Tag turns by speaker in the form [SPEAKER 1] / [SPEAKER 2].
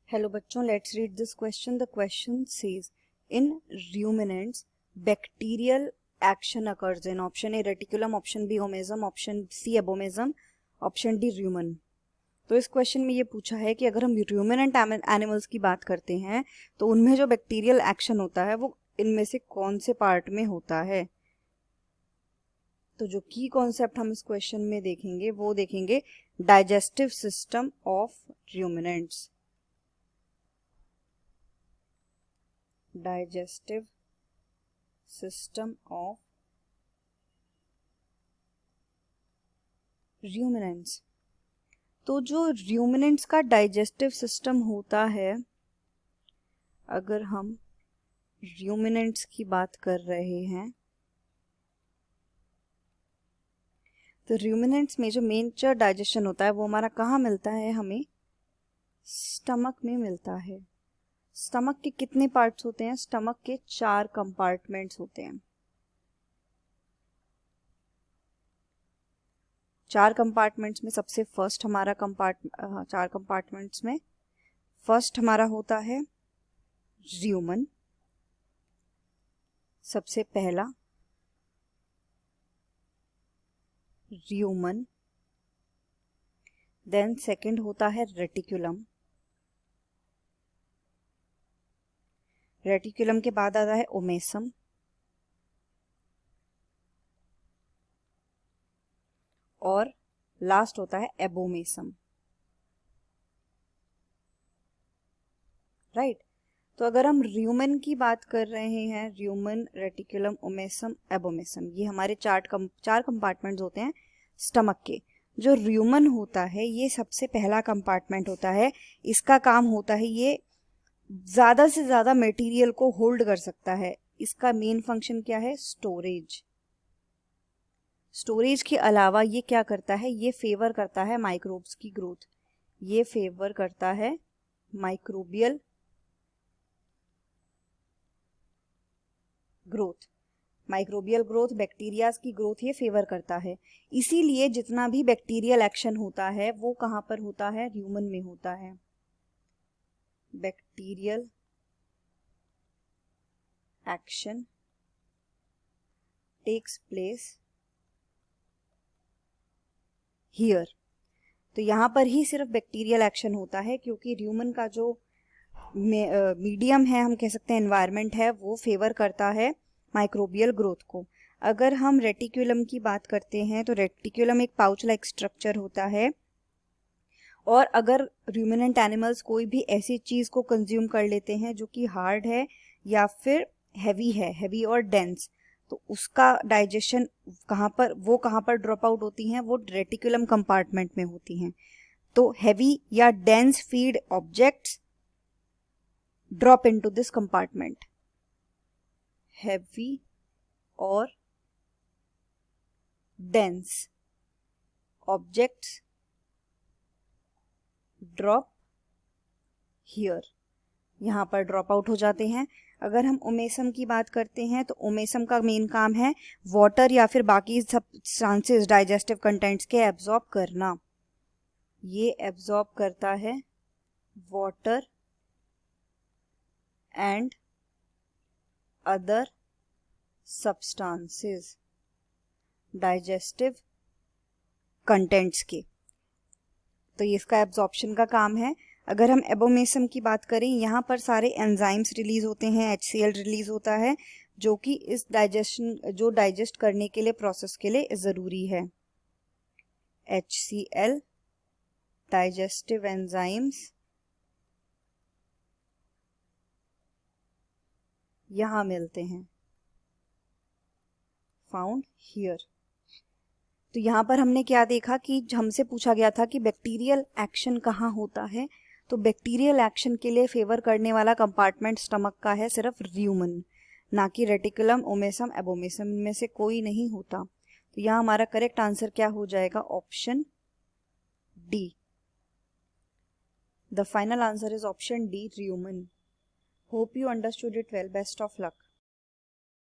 [SPEAKER 1] Hello बच्चों, let's read this question. The question says, in ruminants, bacterial action occurs in option A reticulum, option B omesum, option C abomasum, option D rumen. तो इस question में ये पूछा है कि अगर हम रूमिनेंट एनिमल्स की बात करते हैं तो उनमें जो बैक्टीरियल एक्शन होता है वो इनमें से कौन से पार्ट में होता है। तो जो की कॉन्सेप्ट हम इस क्वेश्चन में देखेंगे वो देखेंगे digestive system of ruminants. Digestive system of ruminants. तो जो रूमिनेंट्स का डाइजेस्टिव सिस्टम होता है, अगर हम रूमिनेंट्स की बात कर रहे हैं तो रूमिनेंट्स में जो मेजर डाइजेशन होता है वो हमारा कहाँ मिलता है, हमें स्टमक में मिलता है। स्टमक के कितने पार्ट्स होते हैं? स्टमक के 4 कंपार्टमेंट्स होते हैं। 4 कंपार्टमेंट्स में सबसे फर्स्ट हमारा 4 कंपार्टमेंट्स में फर्स्ट हमारा होता है र्यूमन, सबसे पहला र्यूमन। देन सेकंड होता है रेटिकुलम। रेटिकुलम के बाद आता है ओमेसम, और लास्ट होता है एबोमेसम। राइट। तो अगर हम र्यूमन की बात कर रहे हैं, र्यूमन, रेटिकुलम, ओमेसम, एबोमेसम, ये हमारे 4 कंपार्टमेंट्स होते हैं स्टमक के। जो र्यूमन होता है ये सबसे पहला कंपार्टमेंट होता है। इसका काम होता है, ये ज़्यादा से ज़्यादा मटेरियल को होल्ड कर सकता है। इसका मेन फंक्शन क्या है? स्टोरेज। स्टोरेज के अलावा ये क्या करता है? ये फेवर करता है माइक्रोब्स की ग्रोथ। ये फेवर करता है microbial growth. Microbial growth, bacterias की ग्रोथ ये फेवर करता है। इसीलिए जितना भी बैक्टीरियल एक्शन होता है वो कहाँ पर होता है? र्यूमन में होता है। Bacterial action takes place here. तो यहाँ पर ही सिर्फ बैक्टीरियल एक्शन होता है, क्योंकि र्यूमन का जो मीडियम है, हम कह सकते हैं एनवायरनमेंट है, वो फेवर करता है माइक्रोबियल ग्रोथ को। अगर हम रेटिकुलम की बात करते हैं तो रेटिकुलम एक पाउच लाइक स्ट्रक्चर होता है, और अगर रूमिनेंट एनिमल्स कोई भी ऐसी चीज़ को कंज्यूम कर लेते हैं जो कि हार्ड है या फिर हैवी है, हैवी और डेंस, तो उसका डाइजेशन कहाँ पर ड्रॉप आउट होती हैं? वो रेटिकुलम कंपार्टमेंट में होती हैं। तो हैवी या dense feed objects drop into this compartment. Heavy और डेंस ऑब्जेक्ट्स ड्रॉप हियर, यहाँ पर ड्रॉप आउट हो जाते हैं। अगर हम ओमेसम की बात करते हैं तो ओमेसम का मेन काम है वाटर या फिर बाकी सब्सटेंसेस, डाइजेस्टिव कंटेंट्स के एब्जॉर्ब करना। ये एब्जॉर्ब करता है water and other substances, digestive contents के। तो ये इसका एब्जॉर्प्शन का काम है। अगर हम एबोमेसम की बात करें, यहाँ पर सारे एंजाइम्स रिलीज होते हैं, HCl रिलीज होता है, जो कि इस डाइजेस्ट करने के लिए, प्रोसेस के लिए ज़रूरी है। HCl डाइजेस्टिव एंजाइम्स यहाँ मिलते हैं, फाउंड हियर। तो यहाँ पर हमने क्या देखा कि हमसे पूछा गया था कि बैक्टीरियल एक्शन कहाँ होता है। तो बैक्टीरियल एक्शन के लिए फेवर करने वाला कंपार्टमेंट स्टमक का है सिर्फ र्यूमन, ना कि रेटिकुलम, ओमेसम, एबोमेसम में से कोई नहीं होता। तो यहाँ हमारा करेक्ट आंसर क्या हो जाएगा? Option D. The final answer is option D, र्यूमन। Hope you understood it well. Best of luck.